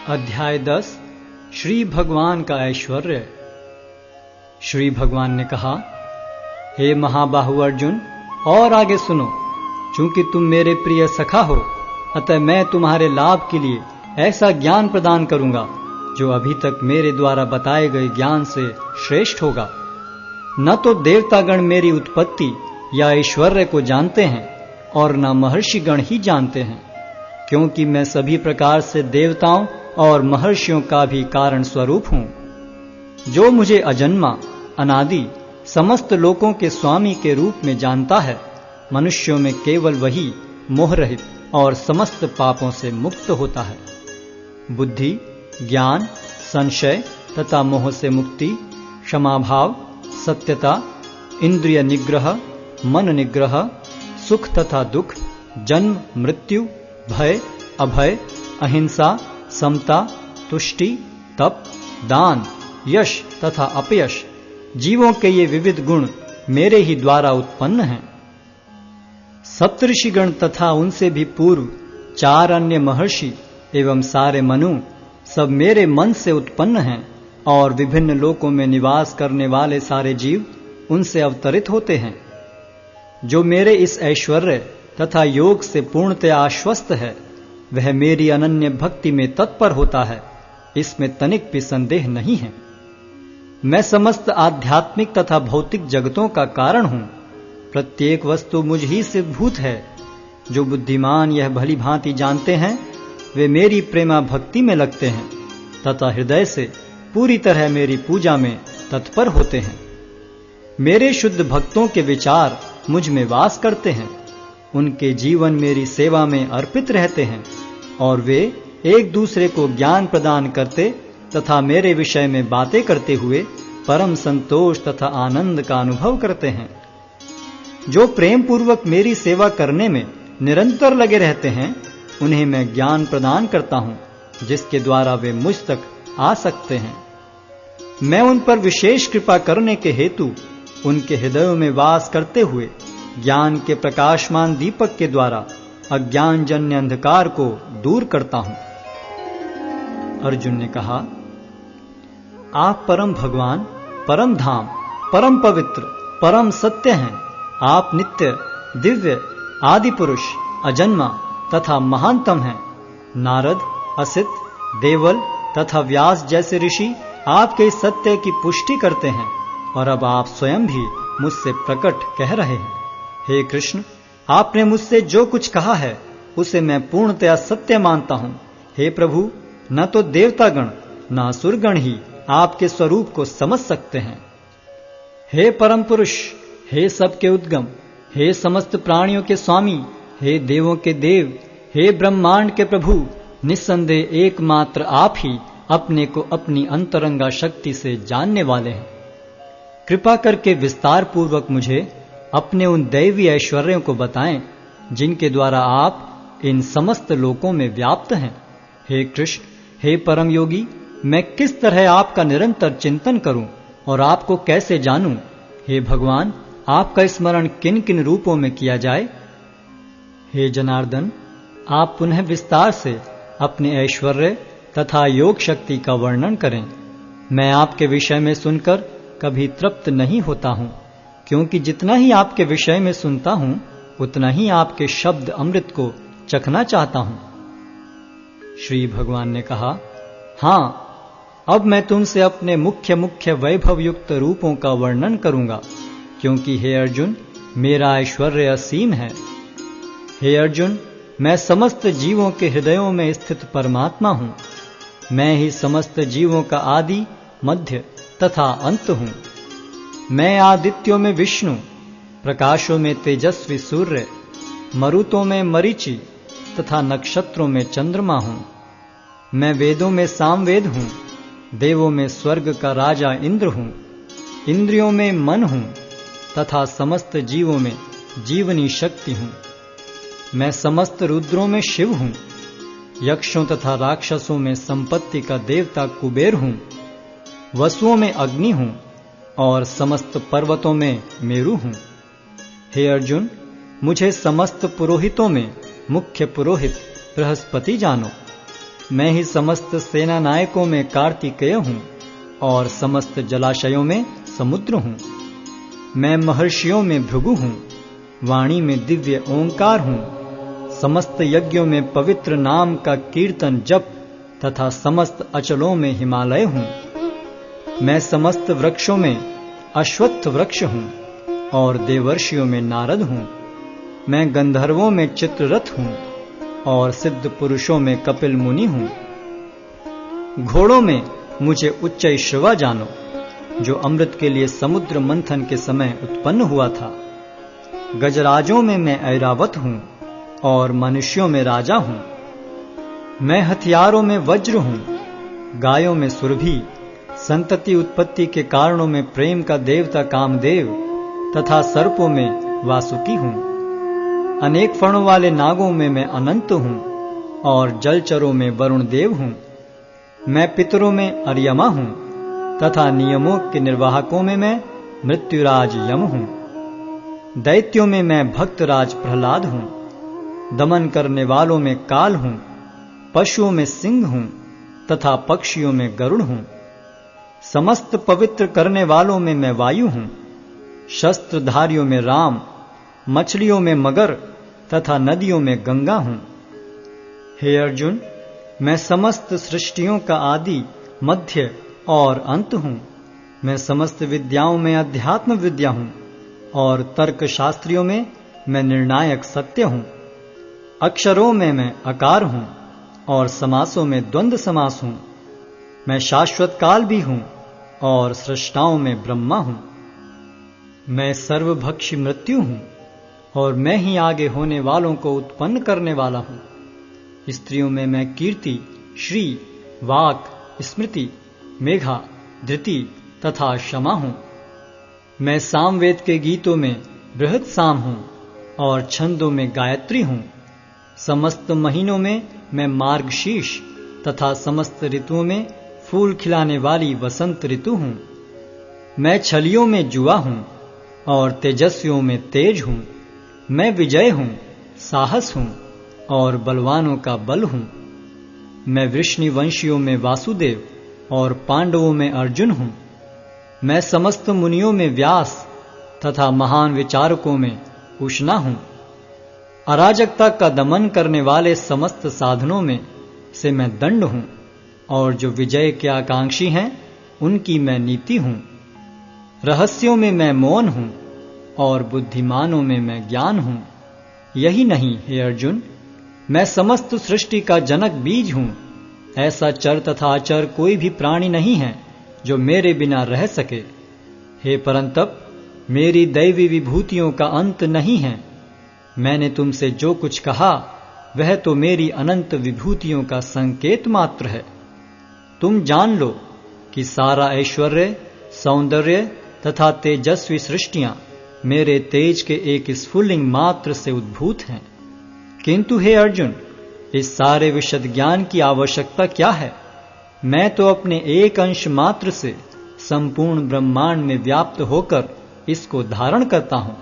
अध्याय 10 श्री भगवान का ऐश्वर्य। श्री भगवान ने कहा, हे महाबाहु अर्जुन, और आगे सुनो। चूंकि तुम मेरे प्रिय सखा हो, अतः मैं तुम्हारे लाभ के लिए ऐसा ज्ञान प्रदान करूंगा जो अभी तक मेरे द्वारा बताए गए ज्ञान से श्रेष्ठ होगा। न तो देवतागण मेरी उत्पत्ति या ऐश्वर्य को जानते हैं और न महर्षिगण ही जानते हैं, क्योंकि मैं सभी प्रकार से देवताओं और महर्षियों का भी कारण स्वरूप हूं। जो मुझे अजन्मा, अनादि, समस्त लोकों के स्वामी के रूप में जानता है, मनुष्यों में केवल वही मोह रहित और समस्त पापों से मुक्त होता है। बुद्धि, ज्ञान, संशय तथा मोह से मुक्ति, क्षमाभाव, सत्यता, इंद्रिय निग्रह, मन निग्रह, सुख तथा दुख, जन्म मृत्यु, भय अभय, अहिंसा, समता, तुष्टि, तप, दान, यश तथा अपयश, जीवों के ये विविध गुण मेरे ही द्वारा उत्पन्न हैं। सप्तऋषिगण तथा उनसे भी पूर्व 4 अन्य महर्षि एवं सारे मनु सब मेरे मन से उत्पन्न हैं, और विभिन्न लोकों में निवास करने वाले सारे जीव उनसे अवतरित होते हैं। जो मेरे इस ऐश्वर्य तथा योग से पूर्णतया आश्वस्त है, वह मेरी अनन्य भक्ति में तत्पर होता है, इसमें तनिक भी संदेह नहीं है। मैं समस्त आध्यात्मिक तथा भौतिक जगतों का कारण हूं। प्रत्येक वस्तु मुझ ही से भूत है। जो बुद्धिमान यह भली भांति जानते हैं, वे मेरी प्रेमा भक्ति में लगते हैं तथा हृदय से पूरी तरह मेरी पूजा में तत्पर होते हैं। मेरे शुद्ध भक्तों के विचार मुझ में वास करते हैं। उनके जीवन मेरी सेवा में अर्पित रहते हैं, और वे एक दूसरे को ज्ञान प्रदान करते तथा मेरे विषय में बातें करते हुए परम संतोष तथा आनंद का अनुभव करते हैं। जो प्रेम पूर्वक मेरी सेवा करने में निरंतर लगे रहते हैं, उन्हें मैं ज्ञान प्रदान करता हूं, जिसके द्वारा वे मुझ तक आ सकते हैं। मैं उन पर विशेष कृपा करने के हेतु उनके हृदयों में वास करते हुए ज्ञान के प्रकाशमान दीपक के द्वारा अज्ञान जन्य अंधकार को दूर करता हूं। अर्जुन ने कहा, आप परम भगवान, परम धाम, परम पवित्र, परम सत्य हैं। आप नित्य, दिव्य, आदि पुरुष, अजन्मा तथा महानतम हैं। नारद, असित, देवल तथा व्यास जैसे ऋषि आपके इस सत्य की पुष्टि करते हैं, और अब आप स्वयं भी मुझसे प्रकट कह रहे हैं। हे कृष्ण, आपने मुझसे जो कुछ कहा है उसे मैं पूर्णतया सत्य मानता हूं। हे प्रभु, न तो देवतागण न असुरगण ही आपके स्वरूप को समझ सकते हैं। हे परम पुरुष, हे सबके उद्गम, हे समस्त प्राणियों के स्वामी, हे देवों के देव, हे ब्रह्मांड के प्रभु, निस्संदेह एकमात्र आप ही अपने को अपनी अंतरंगा शक्ति से जानने वाले हैं। कृपा करके विस्तार पूर्वक मुझे अपने उन दैवी ऐश्वर्यों को बताएं, जिनके द्वारा आप इन समस्त लोकों में व्याप्त हैं। हे कृष्ण, हे परम योगी, मैं किस तरह आपका निरंतर चिंतन करूं और आपको कैसे जानूं? हे भगवान, आपका स्मरण किन किन रूपों में किया जाए? हे जनार्दन, आप पुनः विस्तार से अपने ऐश्वर्य तथा योग शक्ति का वर्णन करें। मैं आपके विषय में सुनकर कभी तृप्त नहीं होता हूं, क्योंकि जितना ही आपके विषय में सुनता हूं, उतना ही आपके शब्द अमृत को चखना चाहता हूं। श्री भगवान ने कहा, हां, अब मैं तुमसे अपने मुख्य मुख्य वैभव युक्त रूपों का वर्णन करूंगा, क्योंकि हे अर्जुन, मेरा ऐश्वर्य असीम है। हे अर्जुन, मैं समस्त जीवों के हृदयों में स्थित परमात्मा हूं। मैं ही समस्त जीवों का आदि, मध्य तथा अंत हूं। मैं आदित्यों में विष्णु, प्रकाशों में तेजस्वी सूर्य, मरुतों में मरीचि तथा नक्षत्रों में चंद्रमा हूं। मैं वेदों में सामवेद हूं, देवों में स्वर्ग का राजा इंद्र हूं, इंद्रियों में मन हूं तथा समस्त जीवों में जीवनी शक्ति हूं। मैं समस्त रुद्रों में शिव हूं, यक्षों तथा राक्षसों में संपत्ति का देवता कुबेर हूं, वसुओं में अग्नि हूं और समस्त पर्वतों में मेरु हूं। हे अर्जुन, मुझे समस्त पुरोहितों में मुख्य पुरोहित बृहस्पति जानो। मैं ही समस्त सेना नायकों में कार्तिकेय हूँ और समस्त जलाशयों में समुद्र हूँ। मैं महर्षियों में भृगु हूँ, वाणी में दिव्य ओंकार हूँ, समस्त यज्ञों में पवित्र नाम का कीर्तन जप तथा समस्त अचलों में हिमालय हूँ। मैं समस्त वृक्षों में अश्वत्थ वृक्ष हूँ और देवर्षियों में नारद हूँ। मैं गंधर्वों में चित्ररथ हूँ और सिद्ध पुरुषों में कपिल मुनि हूँ। घोड़ों में मुझे उच्चैश्रवा जानो, जो अमृत के लिए समुद्र मंथन के समय उत्पन्न हुआ था। गजराजों में मैं ऐरावत हूँ और मनुष्यों में राजा हूँ। मैं हथियारों में वज्र हूँ, गायों में सुरभि, संतति उत्पत्ति के कारणों में प्रेम का देवता कामदेव तथा सर्पों में वासुकी हूँ। अनेक फणों वाले नागों में मैं अनंत हूँ और जलचरों में वरुण देव हूँ। मैं पितरों में अर्यमा हूँ तथा नियमों के निर्वाहकों में मैं मृत्युराज यम हूँ। दैत्यों में मैं भक्तराज प्रहलाद हूँ। दमन करने वालों में काल हूँ, पशुओं में सिंह हूँ तथा पक्षियों में गरुड़ हूँ। समस्त पवित्र करने वालों में मैं वायु हूँ। शस्त्रधारियों में राम, मछलियों में मगर तथा नदियों में गंगा हूँ। हे अर्जुन, मैं समस्त सृष्टियों का आदि, मध्य और अंत हूँ। मैं समस्त विद्याओं में अध्यात्म विद्या हूँ और तर्क शास्त्रियों में मैं निर्णायक सत्य हूँ। अक्षरों में मैं अकार हूँ और समासों में द्वंद्व समास हूँ। मैं शाश्वत काल भी हूँ और सृष्टाओं में ब्रह्मा हूँ। मैं सर्वभक्षी मृत्यु हूँ और मैं ही आगे होने वालों को उत्पन्न करने वाला हूँ। स्त्रियों में मैं कीर्ति, श्री, वाक, स्मृति, मेघा, धृति तथा क्षमा हूँ। मैं सामवेद के गीतों में बृहत साम हूँ और छंदों में गायत्री हूँ। समस्त महीनों में मैं मार्गशीर्ष तथा समस्त ऋतुओं में फूल खिलाने वाली वसंत ऋतु हूँ। मैं छलियों में जुआ हूँ और तेजस्वियों में तेज हूँ। मैं विजय हूँ, साहस हूँ और बलवानों का बल हूँ। मैं वृष्णिवंशियों में वासुदेव और पांडवों में अर्जुन हूँ। मैं समस्त मुनियों में व्यास तथा महान विचारकों में उष्णा हूँ। अराजकता का दमन करने वाले समस्त साधनों में से मैं दंड हूँ और जो विजय के आकांक्षी हैं उनकी मैं नीति हूँ। रहस्यों में मैं मौन हूँ और बुद्धिमानों में मैं ज्ञान हूँ। यही नहीं हे अर्जुन, मैं समस्त सृष्टि का जनक बीज हूँ। ऐसा चर तथा अचर कोई भी प्राणी नहीं है जो मेरे बिना रह सके। हे परंतप, मेरी दैवी विभूतियों का अंत नहीं है। मैंने तुमसे जो कुछ कहा वह तो मेरी अनंत विभूतियों का संकेत मात्र है। तुम जान लो कि सारा ऐश्वर्य, सौंदर्य तथा तेजस्वी सृष्टियां मेरे तेज के एक स्फुल्लिंग मात्र से उद्भूत हैं। किंतु हे अर्जुन, इस सारे विशद ज्ञान की आवश्यकता क्या है? मैं तो अपने एक अंश मात्र से संपूर्ण ब्रह्मांड में व्याप्त होकर इसको धारण करता हूं।